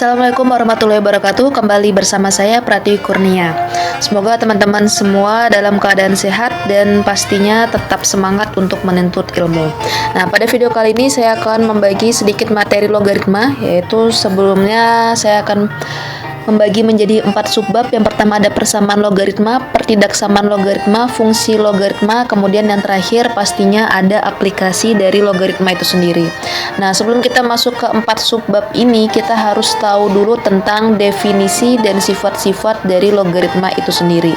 Assalamualaikum warahmatullahi wabarakatuh. Kembali bersama saya Pratiwi Kurnia. Semoga teman-teman semua dalam keadaan sehat dan pastinya tetap semangat untuk menuntut ilmu. Nah, pada video kali ini saya akan membagi sedikit materi logaritma, yaitu sebelumnya saya akan membagi menjadi 4 subbab. Yang pertama ada persamaan logaritma, pertidaksamaan logaritma, fungsi logaritma, kemudian yang terakhir pastinya ada aplikasi dari logaritma itu sendiri. Nah, sebelum kita masuk ke 4 subbab ini, kita harus tahu dulu tentang definisi dan sifat-sifat dari logaritma itu sendiri.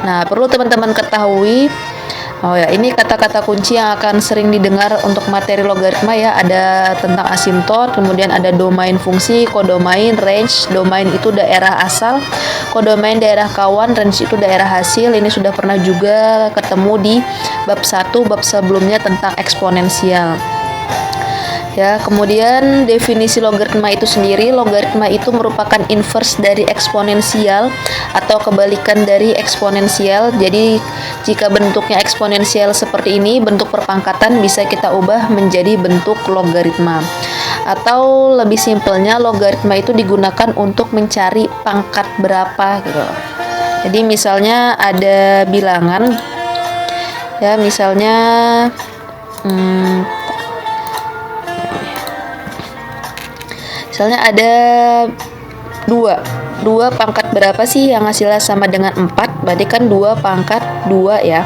Nah, perlu teman-teman ketahui, ini kata-kata kunci yang akan sering didengar untuk materi logaritma ya. Ada tentang asimtot, kemudian ada domain fungsi, kodomain, range. Domain itu daerah asal, kodomain daerah kawan, range itu daerah hasil. Ini sudah pernah juga ketemu di bab 1, bab sebelumnya tentang eksponensial. Ya, kemudian definisi logaritma itu sendiri, logaritma itu merupakan inverse dari eksponensial atau kebalikan dari eksponensial. Jadi jika bentuknya eksponensial seperti ini, bentuk perpangkatan bisa kita ubah menjadi bentuk logaritma. Atau lebih simpelnya, logaritma itu digunakan untuk mencari pangkat berapa gitu. Jadi misalnya ada bilangan, ya misalnya misalnya ada 2 pangkat berapa sih yang hasilnya sama dengan 4, berarti kan 2 pangkat 2 ya.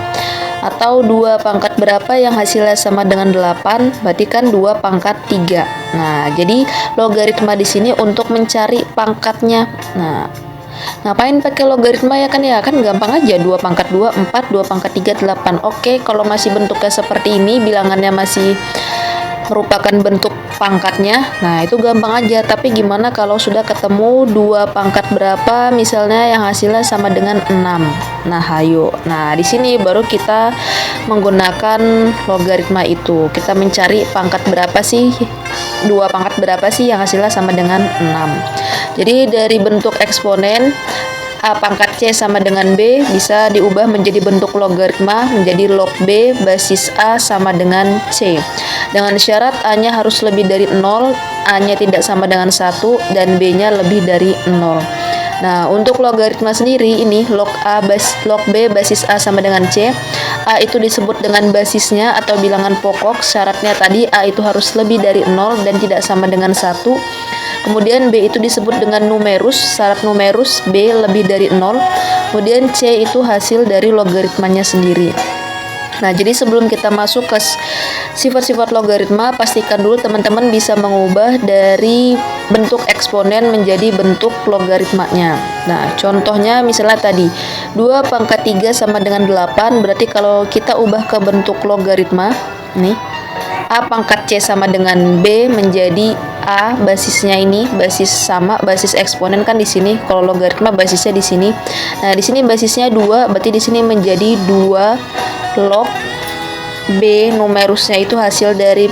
Atau 2 pangkat berapa yang hasilnya sama dengan 8, berarti kan 2 pangkat 3. Nah, jadi logaritma di sini untuk mencari pangkatnya. Nah, ngapain pakai logaritma ya kan gampang aja, 2 pangkat 2 4, 2 pangkat 3 8. Oke, kalau masih bentuknya seperti ini, bilangannya masih merupakan bentuk pangkatnya, nah itu gampang aja. Tapi gimana kalau sudah ketemu 2 pangkat berapa misalnya yang hasilnya sama dengan 6. Nah, hayo. Nah, di sini baru kita menggunakan logaritma itu. Kita mencari pangkat berapa sih? 2 pangkat berapa sih yang hasilnya sama dengan 6. Jadi dari bentuk eksponen A pangkat C sama dengan B bisa diubah menjadi bentuk logaritma menjadi log B basis A sama dengan C. Dengan syarat A-nya harus lebih dari 0, A-nya tidak sama dengan 1, dan B-nya lebih dari 0. Nah, untuk logaritma sendiri ini log B basis A sama dengan C. A itu disebut dengan basisnya atau bilangan pokok. Syaratnya tadi A itu harus lebih dari 0 dan tidak sama dengan 1. Kemudian B itu disebut dengan numerus, syarat numerus B lebih dari 0. Kemudian C itu hasil dari logaritmanya sendiri. Nah, jadi sebelum kita masuk ke sifat-sifat logaritma, pastikan dulu teman-teman bisa mengubah dari bentuk eksponen menjadi bentuk logaritmanya. Nah, contohnya misalnya tadi 2 pangkat 3 sama dengan 8, berarti kalau kita ubah ke bentuk logaritma, nih A pangkat C sama dengan B menjadi A basisnya ini, basis sama, basis eksponen kan di sini. Kalau logaritma basisnya di sini. Nah, di sini basisnya 2, berarti di sini menjadi 2 log B, numerusnya itu hasil dari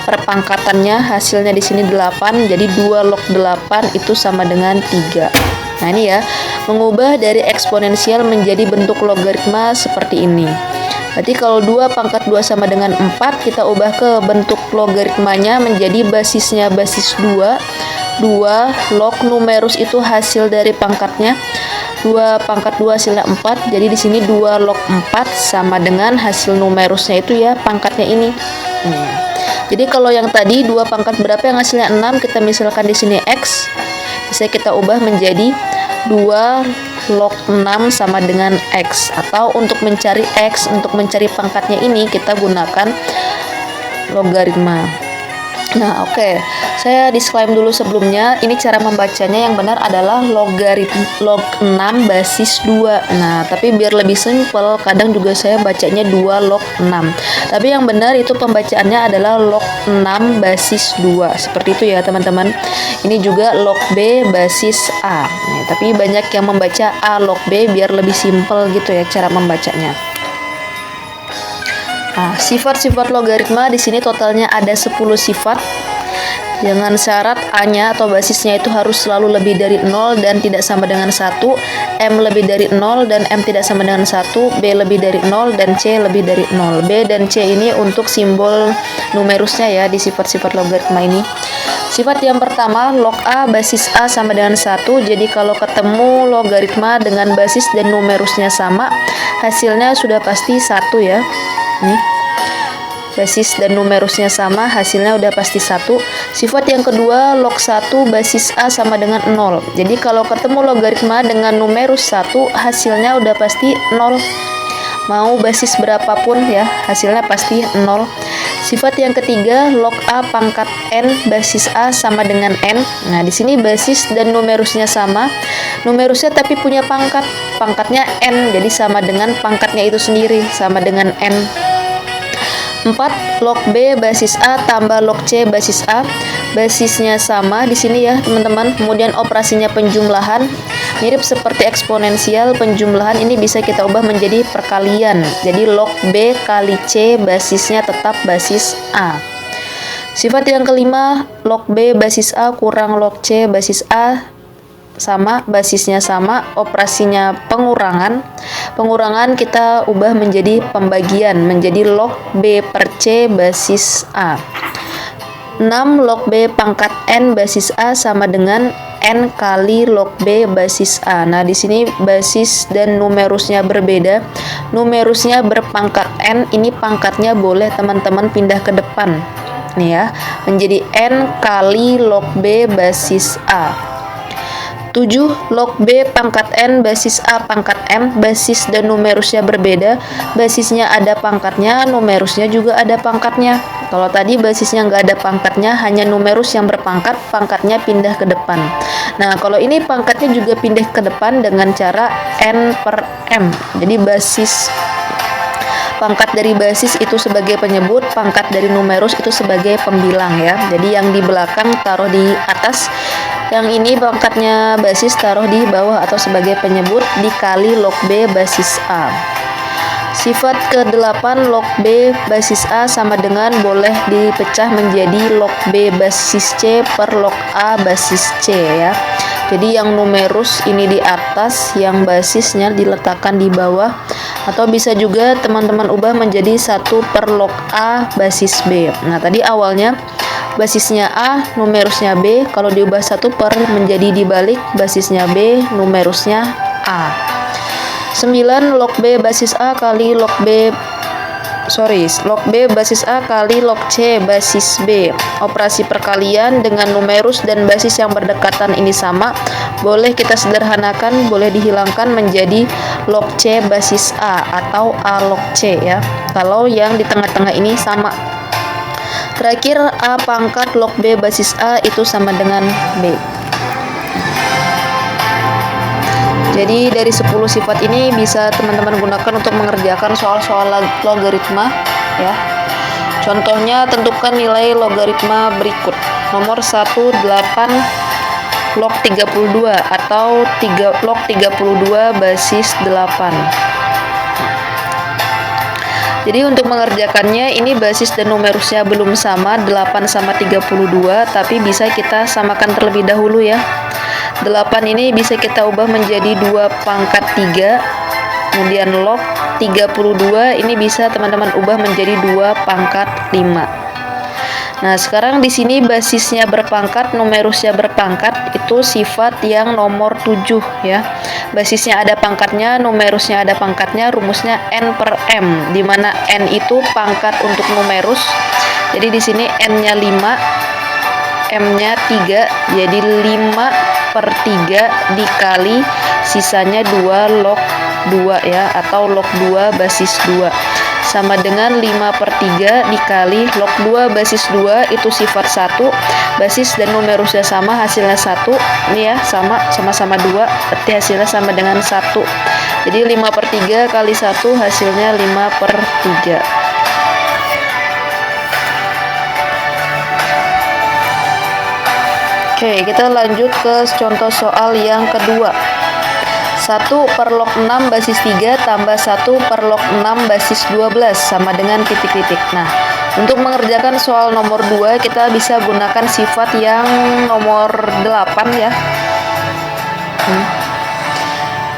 perpangkatannya, hasilnya di sini 8, jadi 2 log 8 itu sama dengan 3. Nah, ini ya, mengubah dari eksponensial menjadi bentuk logaritma seperti ini. Berarti kalau 2 pangkat 2 sama dengan 4, kita ubah ke bentuk logaritmanya menjadi basisnya basis 2 log numerus itu hasil dari pangkatnya, 2 pangkat 2 hasilnya 4, jadi di sini 2 log 4 sama dengan hasil numerusnya itu ya pangkatnya ini. Jadi kalau yang tadi 2 pangkat berapa yang hasilnya 6, kita misalkan di sini X, bisa kita ubah menjadi 2 log 6 sama dengan X. Atau untuk mencari X, untuk mencari pangkatnya ini, kita gunakan logaritma. Nah, oke. Saya disclaim dulu sebelumnya, ini cara membacanya yang benar adalah logaritma log 6 basis 2. Nah, tapi biar lebih simpel, kadang juga saya bacanya 2 log 6. Tapi yang benar itu pembacaannya adalah log 6 basis 2. Seperti itu ya, teman-teman. Ini juga log B basis A. Nah, tapi banyak yang membaca A log B biar lebih simpel gitu ya cara membacanya. Nah, sifat-sifat logaritma di sini totalnya ada 10 sifat. Dengan syarat A-nya atau basisnya itu harus selalu lebih dari 0 dan tidak sama dengan 1, M lebih dari 0 dan M tidak sama dengan 1, B lebih dari 0 dan C lebih dari 0. B dan C ini untuk simbol numerusnya ya di sifat-sifat logaritma ini. Sifat yang pertama, log A basis A sama dengan 1. Jadi kalau ketemu logaritma dengan basis dan numerusnya sama, hasilnya sudah pasti 1 ya. Nih. Basis dan numerusnya sama, hasilnya udah pasti 1. Sifat yang kedua, log 1 basis A sama dengan 0. Jadi kalau ketemu logaritma dengan numerus 1, hasilnya udah pasti 0. Mau basis berapapun ya, hasilnya pasti 0. Sifat yang ketiga, log A pangkat N basis A sama dengan N. Nah, di sini basis dan numerusnya sama. Numerusnya tapi punya pangkat. Pangkatnya N, jadi sama dengan pangkatnya itu sendiri, sama dengan N. 4. Log B basis A tambah log C basis A. Basisnya sama di sini ya, teman-teman. Kemudian operasinya penjumlahan. Mirip seperti eksponensial, penjumlahan ini bisa kita ubah menjadi perkalian. Jadi log B kali C basisnya tetap basis A. Sifat yang kelima, log B basis A kurang log C basis A sama, basisnya sama, operasinya pengurangan. Pengurangan kita ubah menjadi pembagian, menjadi log B per C basis A. 6. Log B pangkat N basis A sama dengan N kali log B basis A. Nah, di sini basis dan numerusnya berbeda. Numerusnya berpangkat N, ini pangkatnya boleh teman-teman pindah ke depan. Nih ya, menjadi N kali log B basis A. 7. Log B pangkat N basis A pangkat M. Basis dan numerusnya berbeda. Basisnya ada pangkatnya, numerusnya juga ada pangkatnya. Kalau tadi basisnya nggak ada pangkatnya, hanya numerus yang berpangkat, pangkatnya pindah ke depan. Nah, kalau ini pangkatnya juga pindah ke depan dengan cara N per M. Jadi basis, pangkat dari basis itu sebagai penyebut, pangkat dari numerus itu sebagai pembilang ya. Jadi yang di belakang taruh di atas, yang ini pangkatnya basis taruh di bawah atau sebagai penyebut, dikali log B basis A. Sifat ke-8, log B basis A sama dengan boleh dipecah menjadi log B basis C per log A basis C ya. Jadi yang numerus ini di atas, yang basisnya diletakkan di bawah, atau bisa juga teman-teman ubah menjadi 1 per log A basis B. Nah, tadi awalnya basisnya A, numerusnya B, kalau diubah 1 per menjadi dibalik, basisnya B, numerusnya A. 9. Log B basis A kali log B basis A kali log C basis B. Operasi perkalian dengan numerus dan basis yang berdekatan ini sama, boleh kita sederhanakan, boleh dihilangkan menjadi log C basis A atau A log C ya, kalau yang di tengah-tengah ini sama. Terakhir, A pangkat log B basis A itu sama dengan B. Jadi dari 10 sifat ini bisa teman-teman gunakan untuk mengerjakan soal-soal logaritma ya. Contohnya, tentukan nilai logaritma berikut. Nomor 1, 8 log 32 atau log 32 basis 8. Jadi untuk mengerjakannya, ini basis dan numerusnya belum sama, 8 sama 32, tapi bisa kita samakan terlebih dahulu ya. 8 ini bisa kita ubah menjadi 2 pangkat 3, kemudian log 32 ini bisa teman-teman ubah menjadi 2 pangkat 5. Nah, sekarang di sini basisnya berpangkat, numerusnya berpangkat, itu sifat yang nomor 7 ya. Basisnya ada pangkatnya, numerusnya ada pangkatnya, rumusnya N per M, di mana N itu pangkat untuk numerus. Jadi di sini N-nya 5, M-nya 3, jadi 5 per 3 dikali sisanya 2 log 2 ya, atau log 2 basis 2, sama dengan 5 per 3 dikali log 2 basis 2, itu sifat 1, basis dan numerusnya sama, hasilnya 1, ini ya, sama-sama 2, berarti hasilnya sama dengan 1. Jadi 5 per 3 kali 1 hasilnya 5 per 3. Oke, kita lanjut ke contoh soal yang kedua. 1 per log 6 basis 3 tambah 1 per log 6 basis 12 sama dengan titik-titik. Nah, Untuk mengerjakan soal nomor 2 kita bisa gunakan sifat yang nomor 8 ya.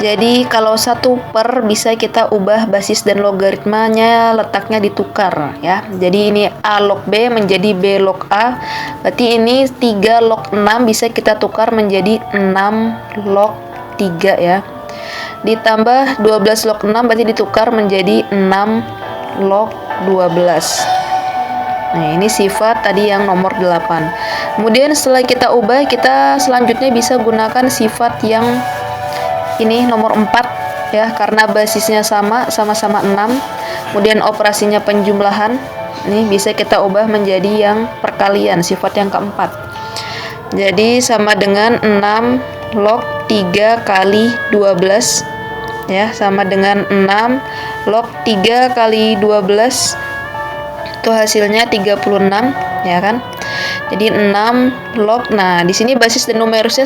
Jadi kalau 1/per bisa kita ubah basis dan logaritmanya letaknya ditukar ya. Jadi ini A log B menjadi B log A. Berarti ini 3 log 6 bisa kita tukar menjadi 6 log 3 ya. Ditambah 12 log 6 berarti ditukar menjadi 6 log 12. Nah, ini sifat tadi yang nomor 8. Kemudian setelah kita ubah, kita selanjutnya bisa gunakan sifat yang ini nomor 4 ya, karena basisnya sama-sama 6. Kemudian operasinya penjumlahan. Ini bisa kita ubah menjadi yang perkalian, sifat yang keempat. Jadi sama dengan 6 log 3 kali 12 ya, sama dengan 6 log 3 kali 12 itu hasilnya 36 ya kan. Jadi 6 log, nah di sini basis dan numerusnya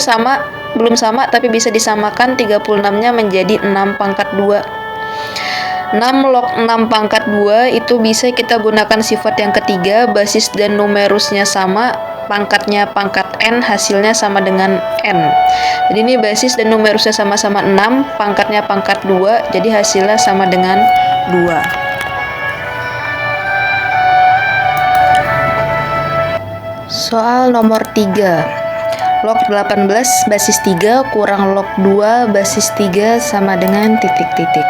belum sama tapi bisa disamakan. 36-nya menjadi 6 pangkat 2. 6 log 6 pangkat 2 itu bisa kita gunakan sifat yang ketiga, basis dan numerusnya sama, pangkatnya pangkat n, hasilnya sama dengan n. Jadi ini basis dan numerusnya sama-sama 6, pangkatnya pangkat 2, jadi hasilnya sama dengan 2. Soal nomor 3. Log 18 basis 3 kurang log 2 basis 3 sama dengan titik-titik.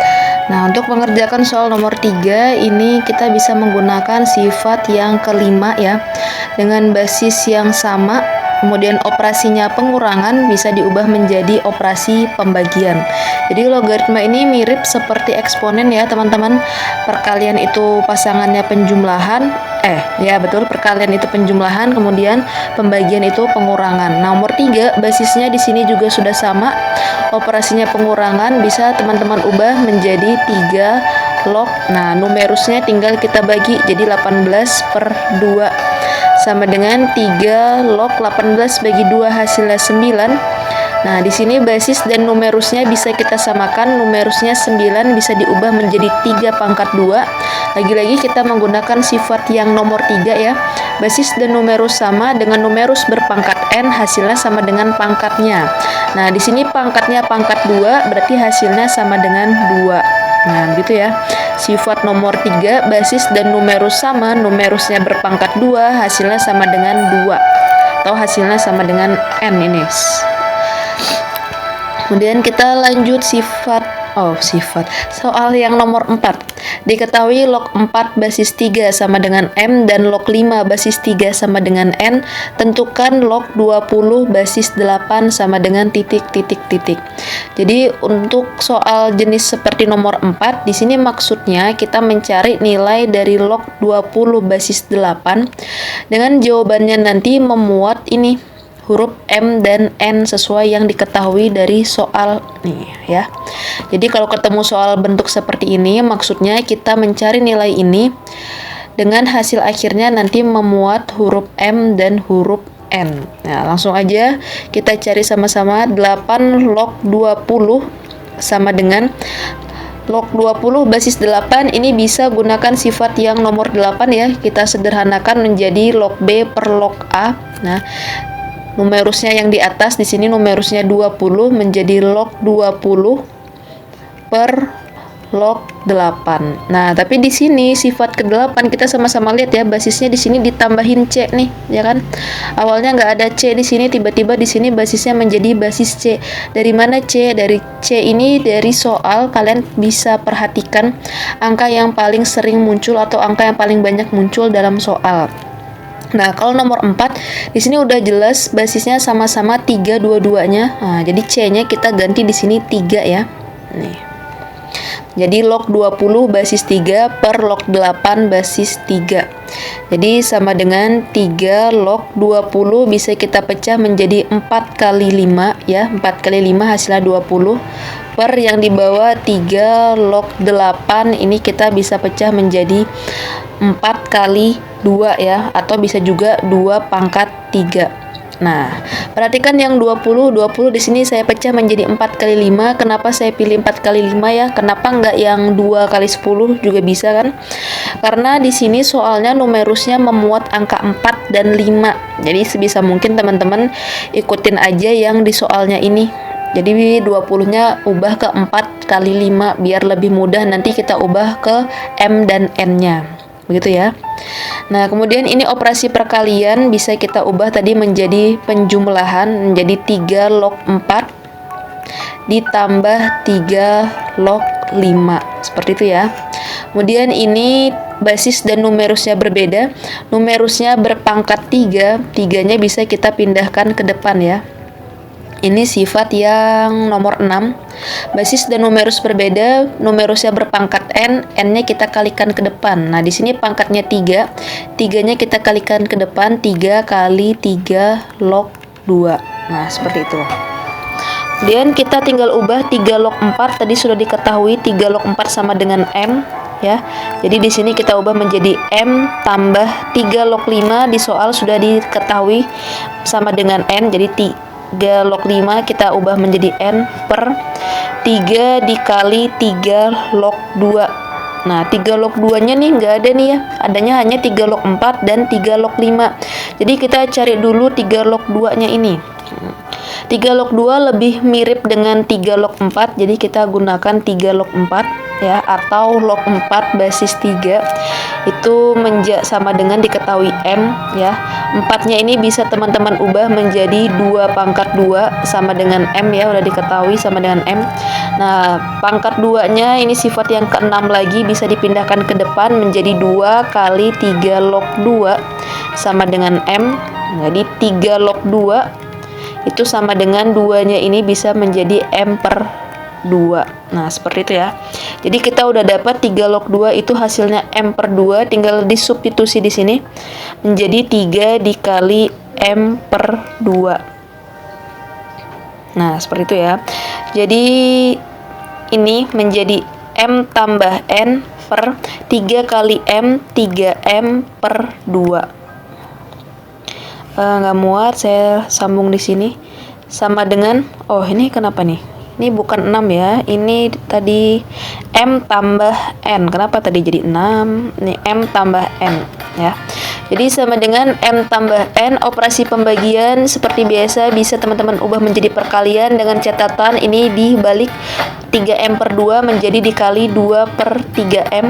Nah, untuk mengerjakan soal nomor 3 ini kita bisa menggunakan sifat yang kelima ya. Dengan basis yang sama, kemudian operasinya pengurangan bisa diubah menjadi operasi pembagian. Jadi logaritma ini mirip seperti eksponen ya teman-teman. Perkalian itu pasangannya penjumlahan, ya betul, perkalian itu penjumlahan, kemudian pembagian itu pengurangan. Nomor 3 basisnya di sini juga sudah sama. Operasinya pengurangan bisa teman-teman ubah menjadi 3 log. Nah, numerusnya tinggal kita bagi jadi 18/2 sama dengan 3 log 18 bagi 2 hasilnya 9. Nah, di sini basis dan numerusnya bisa kita samakan. Numerusnya 9 bisa diubah menjadi 3 pangkat 2. Lagi-lagi kita menggunakan sifat yang nomor 3 ya. Basis dan numerus sama, dengan numerus berpangkat n, hasilnya sama dengan pangkatnya. Nah, di sini pangkatnya pangkat 2, berarti hasilnya sama dengan 2. Nah, gitu ya. Sifat nomor 3, basis dan numerus sama, numerusnya berpangkat 2, hasilnya sama dengan 2. Atau hasilnya sama dengan n ini. Kemudian kita lanjut sifat soal yang nomor 4. Diketahui log 4 basis 3 sama dengan m dan log 5 basis 3 sama dengan n. Tentukan log 20 basis 8 sama dengan titik-titik-titik. Jadi untuk soal jenis seperti nomor 4, di sini maksudnya kita mencari nilai dari log 20 basis 8 dengan jawabannya nanti memuat ini huruf M dan N sesuai yang diketahui dari soal nih ya. Jadi kalau ketemu soal bentuk seperti ini, maksudnya kita mencari nilai ini dengan hasil akhirnya nanti memuat huruf M dan huruf N. Nah, langsung aja kita cari sama-sama. 8 log 20 sama dengan log 20 basis 8, ini bisa gunakan sifat yang nomor 8 ya. Kita sederhanakan menjadi log B per log A. Nah, numerusnya yang di atas, di sini numerusnya 20 menjadi log 20 per log 8. Nah, tapi di sini sifat ke-8 kita sama-sama lihat ya, basisnya di sini ditambahin C nih, ya kan? Awalnya nggak ada C di sini, tiba-tiba di sini basisnya menjadi basis C. Dari mana C? Dari C ini dari soal kalian bisa perhatikan angka yang paling sering muncul atau angka yang paling banyak muncul dalam soal. Nah, kalau nomor 4 di sini udah jelas basisnya sama-sama 3 dua-duanya. Nah, jadi C-nya kita ganti di sini 3 ya. Nih. Jadi log 20 basis 3 per log 8 basis 3. Jadi sama dengan 3 log 20 bisa kita pecah menjadi 4 kali 5 ya. 4 kali 5 hasilnya 20 per yang di bawah 3 log 8 ini kita bisa pecah menjadi 4 kali 2 ya, atau bisa juga 2 pangkat 3. Nah, perhatikan yang 20 di sini saya pecah menjadi 4 kali 5. Kenapa saya pilih 4 kali 5 ya? Kenapa nggak yang 2 kali 10 juga bisa kan? Karena di sini soalnya numerusnya memuat angka 4 dan 5. Jadi sebisa mungkin teman-teman ikutin aja yang di soalnya ini. Jadi 20-nya ubah ke 4 kali 5 biar lebih mudah nanti kita ubah ke M dan N-nya. Begitu ya. Nah, kemudian ini operasi perkalian bisa kita ubah tadi menjadi penjumlahan menjadi 3 log 4 ditambah 3 log 5. Seperti itu ya. Kemudian ini basis dan numerusnya berbeda. Numerusnya berpangkat 3, 3-nya bisa kita pindahkan ke depan ya. Ini sifat yang nomor 6. Basis dan numerus berbeda, numerusnya berpangkat n, n-nya kita kalikan ke depan. Nah, di sini pangkatnya 3, 3-nya kita kalikan ke depan, 3 kali 3 log 2. Nah, seperti itu. Kemudian kita tinggal ubah 3 log 4, tadi sudah diketahui 3 log 4 sama dengan M ya. Jadi di sini kita ubah menjadi M tambah 3 log 5, di soal sudah diketahui sama dengan N, jadi 3 log 5 kita ubah menjadi N per 3 dikali 3 log 2. Nah, 3 log 2-nya nih nggak ada nih ya. Adanya hanya 3 log 4 dan 3 log 5. Jadi kita cari dulu 3 log 2-nya ini. 3 log 2 lebih mirip dengan 3 log 4. Jadi kita gunakan 3 log 4 ya, atau log 4 basis 3 itu sama dengan diketahui M ya. 4-nya ini bisa teman-teman ubah menjadi 2 pangkat 2 sama dengan M ya, udah diketahui sama dengan M. Nah, pangkat 2-nya ini sifat yang ke-6 lagi bisa dipindahkan ke depan menjadi 2 kali 3 log 2 sama dengan M. Jadi 3 log 2 itu sama dengan 2-nya ini bisa menjadi M per 2. Nah, seperti itu ya. Jadi kita udah dapat 3 log 2 itu hasilnya M per 2, tinggal disubstitusi di sini menjadi 3 dikali M per 2. Nah, seperti itu ya. Jadi ini menjadi M tambah N per 3 kali M, 3M per 2. Nggak muat, saya sambung di sini sama dengan, oh ini kenapa nih? Ini bukan 6 ya, ini tadi M tambah N. Kenapa tadi jadi 6? Ini M tambah N ya. Jadi sama dengan M tambah N, operasi pembagian seperti biasa bisa teman-teman ubah menjadi perkalian dengan catatan ini dibalik 3M per 2 menjadi dikali 2 per 3M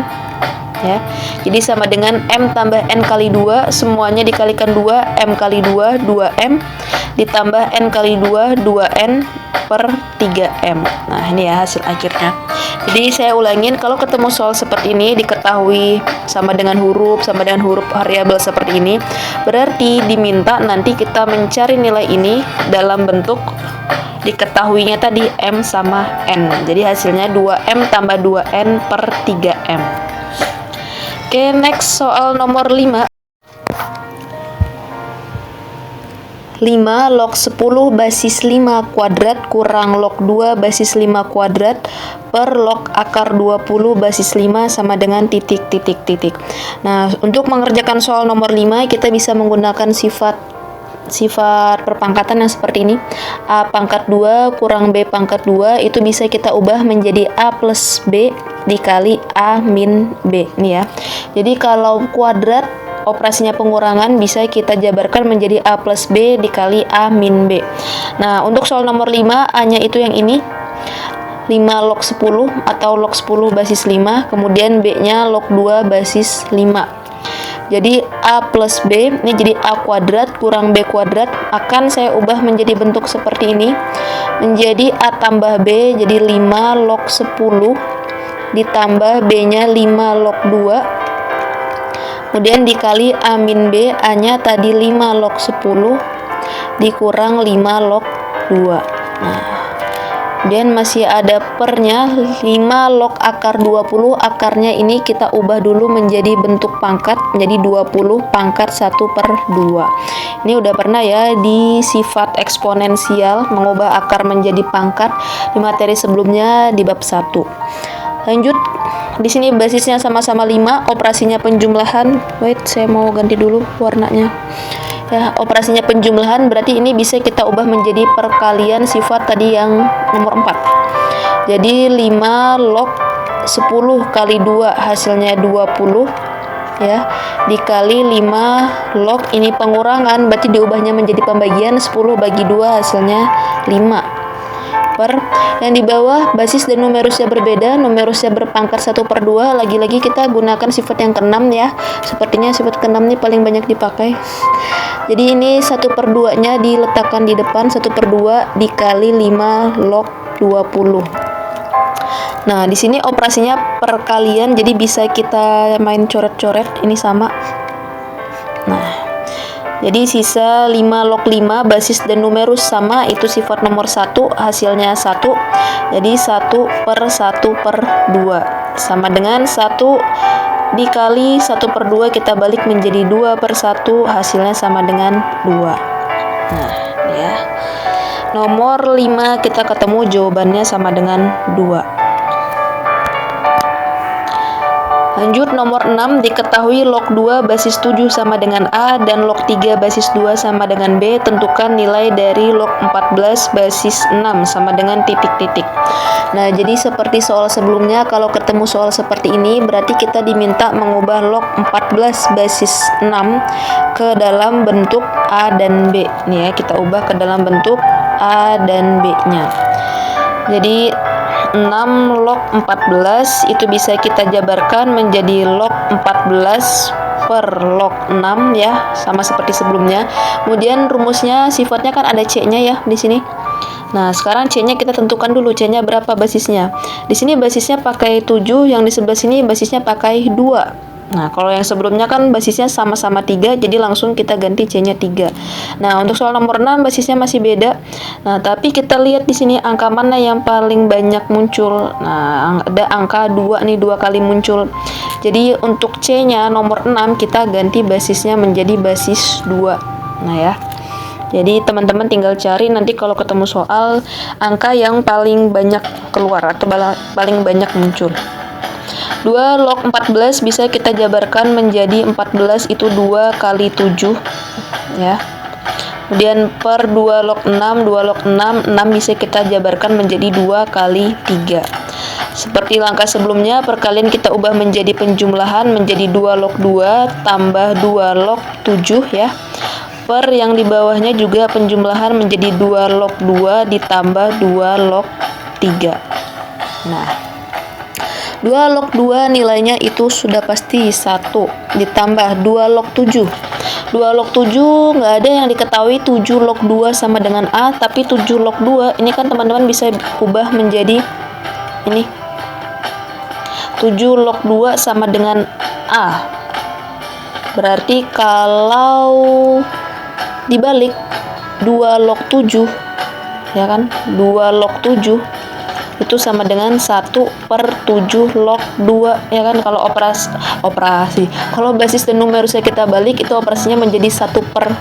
ya. Jadi sama dengan M tambah N kali 2, semuanya dikalikan 2, M kali 2, 2M ditambah N kali 2, 2N per 3M. Nah, ini ya hasil akhirnya. Jadi saya ulangin, kalau ketemu soal seperti ini diketahui sama dengan huruf variabel seperti ini, berarti diminta nanti kita mencari nilai ini dalam bentuk diketahuinya tadi M sama N. Jadi hasilnya 2M tambah 2N per 3M. Oke, next soal nomor 5. 5 log 10 basis 5 kuadrat kurang log 2 basis 5 kuadrat per log akar 20 basis 5 sama dengan titik. Nah, untuk mengerjakan soal nomor 5 kita bisa menggunakan sifat perpangkatan yang seperti ini. A pangkat 2 kurang B pangkat 2 itu bisa kita ubah menjadi A plus B dikali A min B nih ya. Jadi kalau kuadrat operasinya pengurangan bisa kita jabarkan menjadi A plus B dikali A min B. Nah, untuk soal nomor 5, A-nya itu yang ini 5 log 10 atau log 10 basis 5, kemudian B-nya log 2 basis 5. Jadi A plus B ini jadi A kuadrat kurang B kuadrat akan saya ubah menjadi bentuk seperti ini, menjadi A tambah B, jadi 5 log 10 ditambah B-nya 5 log 2 kemudian dikali A min B, A-nya tadi 5 log 10 dikurang 5 log 2. Nah, kemudian masih ada pernya 5 log akar 20, akarnya ini kita ubah dulu menjadi bentuk pangkat, menjadi 20 pangkat 1 per 2. Ini udah pernah ya di sifat eksponensial mengubah akar menjadi pangkat di materi sebelumnya di bab 1. Lanjut, di sini basisnya sama-sama 5, operasinya penjumlahan. Wait, saya mau ganti dulu warnanya. Ya, operasinya penjumlahan berarti ini bisa kita ubah menjadi perkalian sifat tadi yang nomor 4. Jadi 5 log 10 kali 2 hasilnya 20 ya, dikali 5 log ini pengurangan berarti diubahnya menjadi pembagian 10 bagi 2 hasilnya 5 per yang di bawah basis dan numerusnya berbeda, numerusnya berpangkat 1/2. Lagi-lagi kita gunakan sifat yang ke-6 ya, sepertinya sifat ke-6 ini paling banyak dipakai. Jadi ini 1/2 nya diletakkan di depan, 1/2 dikali 5 log 20. Nah, di sini operasinya perkalian, jadi bisa kita main coret-coret, ini sama. Nah, jadi sisa 5 log 5 basis dan numerus sama, itu sifat nomor 1, hasilnya 1. Jadi 1/1/2 sama dengan 1 dikali 1/2 kita balik menjadi 2/1, hasilnya sama dengan 2. Nah, ya. Nomor 5 kita ketemu jawabannya sama dengan 2. Lanjut nomor 6, diketahui log 2 basis 7 sama dengan A dan log 3 basis 2 sama dengan B. Tentukan nilai dari log 14 basis 6 sama dengan titik-titik. Nah, jadi seperti soal sebelumnya, kalau ketemu soal seperti ini berarti kita diminta mengubah log 14 basis 6 ke dalam bentuk A dan B. Nih ya, kita ubah ke dalam bentuk A dan B-nya. Jadi 6 log 14 itu bisa kita jabarkan menjadi log 14 per log 6 ya, sama seperti sebelumnya. Kemudian rumusnya sifatnya kan ada C-nya ya di sini. Nah, sekarang C-nya kita tentukan dulu, C-nya berapa basisnya. Di sini basisnya pakai 7, yang di sebelah sini basisnya pakai 2. Nah, kalau yang sebelumnya kan basisnya sama-sama 3, jadi langsung kita ganti C-nya 3. Nah, untuk soal nomor 6 basisnya masih beda. Nah, tapi kita lihat di sini angka mana yang paling banyak muncul. Nah, ada angka 2 nih, 2 kali muncul. Jadi untuk C-nya nomor 6 kita ganti basisnya menjadi basis 2. Nah, ya. Jadi teman-teman tinggal cari nanti kalau ketemu soal angka yang paling banyak keluar atau paling banyak muncul. 2 log 14 bisa kita jabarkan menjadi 14 itu 2 kali 7 ya. Kemudian per 2 log 6, 2 log 6, 6 bisa kita jabarkan menjadi 2 kali 3. Seperti langkah sebelumnya, perkalian kita ubah menjadi penjumlahan menjadi 2 log 2 tambah 2 log 7 ya. Per yang di bawahnya juga penjumlahan menjadi 2 log 2 ditambah 2 log 3. Nah, 2 log 2 nilainya itu sudah pasti 1 ditambah 2 log 7. 2 log 7 nggak ada yang diketahui 7 log 2 sama dengan A, tapi 7 log 2 ini kan teman-teman bisa ubah menjadi ini. 7 log 2 sama dengan A. Berarti kalau dibalik 2 log 7 ya kan, 2 log 7 itu sama dengan 1/7 log 2 ya kan. Kalau operasi kalau basis dan numerusnya kita balik itu operasinya menjadi 1 per.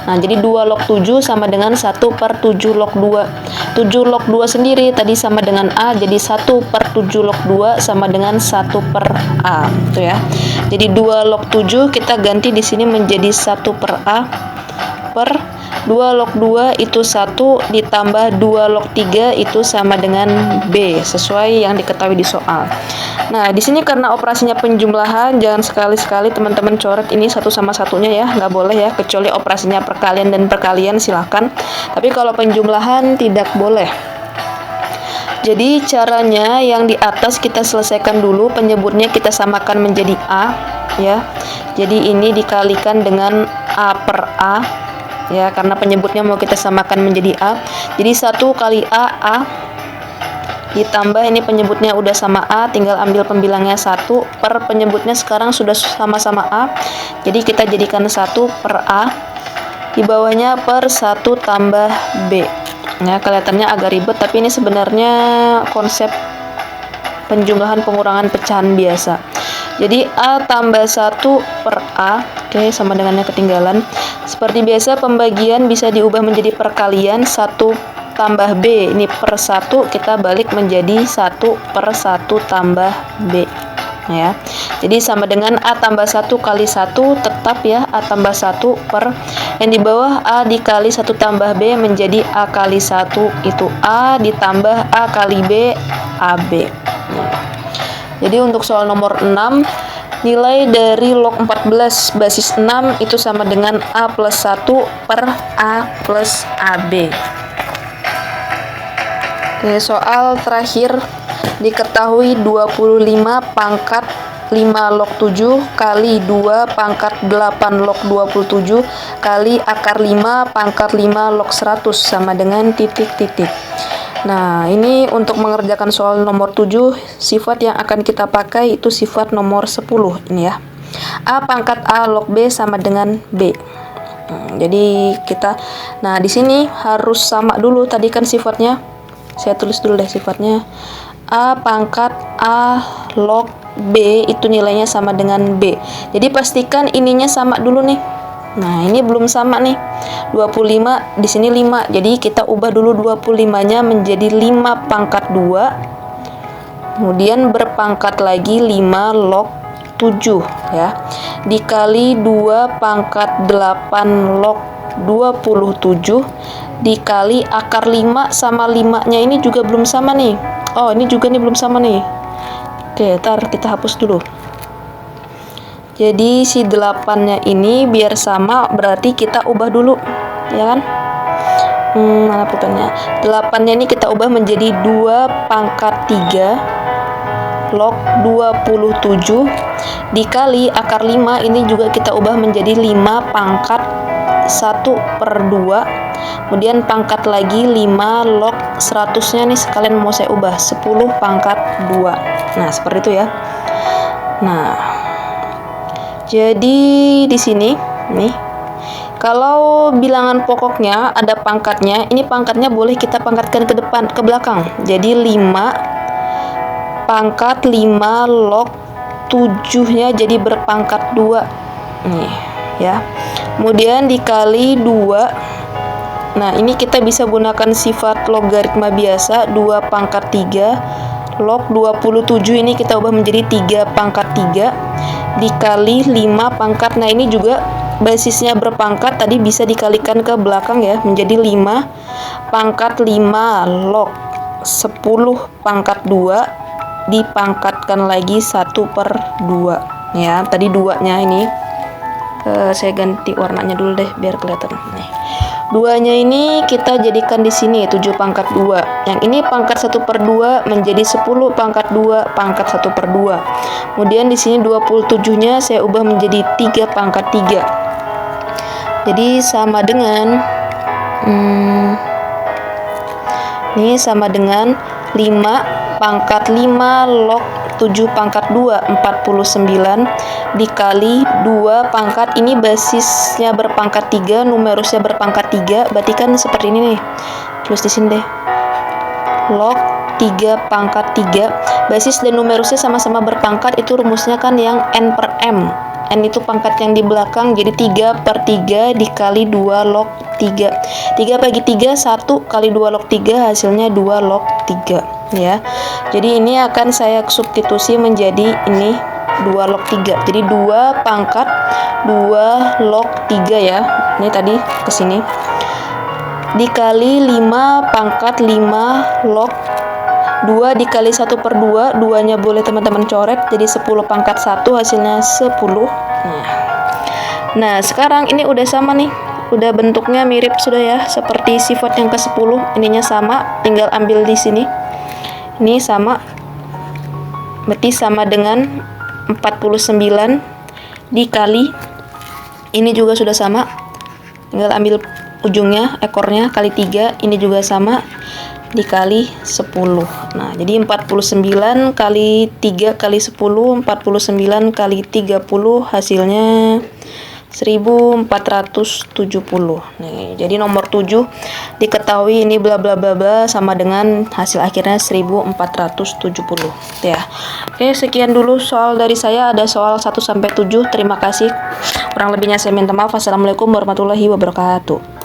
Nah, jadi 2 log 7 sama dengan 1/7 log 2. 7 log 2 sendiri tadi sama dengan A, jadi 1/7 log 2 sama dengan 1 per A itu ya. Jadi 2 log 7 kita ganti di sini menjadi 1 per A per 2 log 2 itu 1 ditambah 2 log 3 itu sama dengan B, sesuai yang diketahui di soal. Nah, di sini karena operasinya penjumlahan, jangan sekali-sekali teman-teman coret ini satu sama satunya ya, nggak boleh ya, kecuali operasinya perkalian dan perkalian silahkan. Tapi kalau penjumlahan tidak boleh. Jadi caranya yang di atas kita selesaikan dulu, penyebutnya kita samakan menjadi A ya. Jadi ini dikalikan dengan A per A ya, karena penyebutnya mau kita samakan menjadi A. Jadi 1 kali A ditambah ini penyebutnya udah sama A, tinggal ambil pembilangnya 1 per penyebutnya sekarang sudah sama-sama A. Jadi kita jadikan 1 per A. Di bawahnya per 1 tambah B. Ya, kelihatannya agak ribet, tapi ini sebenarnya konsep penjumlahan pengurangan pecahan biasa. Jadi A tambah 1 per A, oke, sama dengan yang ketinggalan. Seperti biasa pembagian bisa diubah menjadi perkalian, 1 tambah B, ini per 1 kita balik menjadi 1 per 1 tambah B. ya. Jadi sama dengan A tambah 1 kali 1 tetap ya, A tambah 1 per yang di bawah A dikali 1 tambah B menjadi A kali 1 itu A ditambah A kali B AB. Jadi untuk soal nomor 6, nilai dari log 14 basis 6 itu sama dengan A plus 1 per A plus AB. Oke, soal terakhir, diketahui 25 pangkat 5 log 7 kali 2 pangkat 8 log 27 kali akar 5 pangkat 5 log 100 sama dengan titik-titik. Nah, ini untuk mengerjakan soal nomor 7, sifat yang akan kita pakai itu sifat nomor 10 ini ya. A pangkat A log B sama dengan B. Jadi kita, nah di sini harus sama dulu tadi kan sifatnya. Saya tulis dulu deh sifatnya. A pangkat A log B itu nilainya sama dengan B. Jadi pastikan ininya sama dulu nih. Nah, ini belum sama nih. 25 di sini 5. Jadi kita ubah dulu 25-nya menjadi 5 pangkat 2. Kemudian berpangkat lagi 5 log 7 ya. Dikali 2 pangkat 8 log 27 dikali akar 5 sama 5-nya ini juga belum sama nih. Oh, ini juga nih belum sama nih. Oke, ntar kita hapus dulu. Jadi si 8-nya ini biar sama berarti kita ubah dulu, ya kan? Mana pulpennya? 8-nya ini kita ubah menjadi 2 pangkat 3 log 27 dikali akar 5 ini juga kita ubah menjadi 5 pangkat 1 per 2. Kemudian pangkat lagi 5 log 100-nya nih sekalian mau saya ubah 10 pangkat 2. Nah, seperti itu ya. Nah, jadi di sini nih kalau bilangan pokoknya ada pangkatnya, ini pangkatnya boleh kita pangkatkan ke depan, ke belakang. Jadi 5 pangkat 5 log 7-nya jadi berpangkat 2. Nih, ya. Kemudian dikali 2. Nah, ini kita bisa gunakan sifat logaritma biasa, 2 pangkat 3 log 27 ini kita ubah menjadi 3 pangkat 3 dikali 5 pangkat. Nah, ini juga basisnya berpangkat, tadi bisa dikalikan ke belakang ya, menjadi 5 pangkat 5 log 10 pangkat 2 dipangkatkan lagi 1 per 2 ya. Tadi 2-nya ini saya ganti warnanya dulu deh biar kelihatan. Nih, 2-nya ini kita jadikan di sini 7 pangkat 2. Yang ini pangkat 1 per 2 menjadi 10 pangkat 2 pangkat 1 per 2. Kemudian di sini 27-nya saya ubah menjadi 3 pangkat 3. Jadi sama dengan ini sama dengan 5 pangkat 5 log 7 pangkat 2 49 dikali 2 pangkat, ini basisnya berpangkat 3, numerusnya berpangkat 3, berarti kan seperti ini nih. Tulis di sini deh. Log 3 pangkat 3, basis dan numerusnya sama-sama berpangkat, itu rumusnya kan yang n per m. N itu pangkat yang di belakang, jadi 3 per 3 dikali 2 log 3. 3 bagi 3, 1 kali 2 log 3, hasilnya 2 log 3 ya. Jadi ini akan saya substitusi menjadi ini 2 log 3. Jadi 2 pangkat 2 log 3 ya. Ini tadi ke sini. Dikali 5 pangkat 5 log 2 dikali 1 per 2, 2-nya boleh teman-teman coret, jadi 10 pangkat 1, hasilnya 10. Nah, sekarang ini udah sama nih, udah bentuknya mirip sudah ya, seperti sifat yang ke-10, ininya sama, tinggal ambil di sini. Ini sama, berarti sama dengan 49 dikali, ini juga sudah sama, tinggal ambil ujungnya, ekornya, kali 3, ini juga sama, dikali 10. Nah, jadi 49 kali 3 kali 10, 49 kali 30, hasilnya 1470. Nih, jadi nomor 7 diketahui ini bla bla bla bla sama dengan hasil akhirnya 1470 ya. Oke, sekian dulu soal dari saya, ada soal 1 sampai 7. Terima kasih. Kurang lebihnya saya minta maaf. Assalamualaikum warahmatullahi wabarakatuh.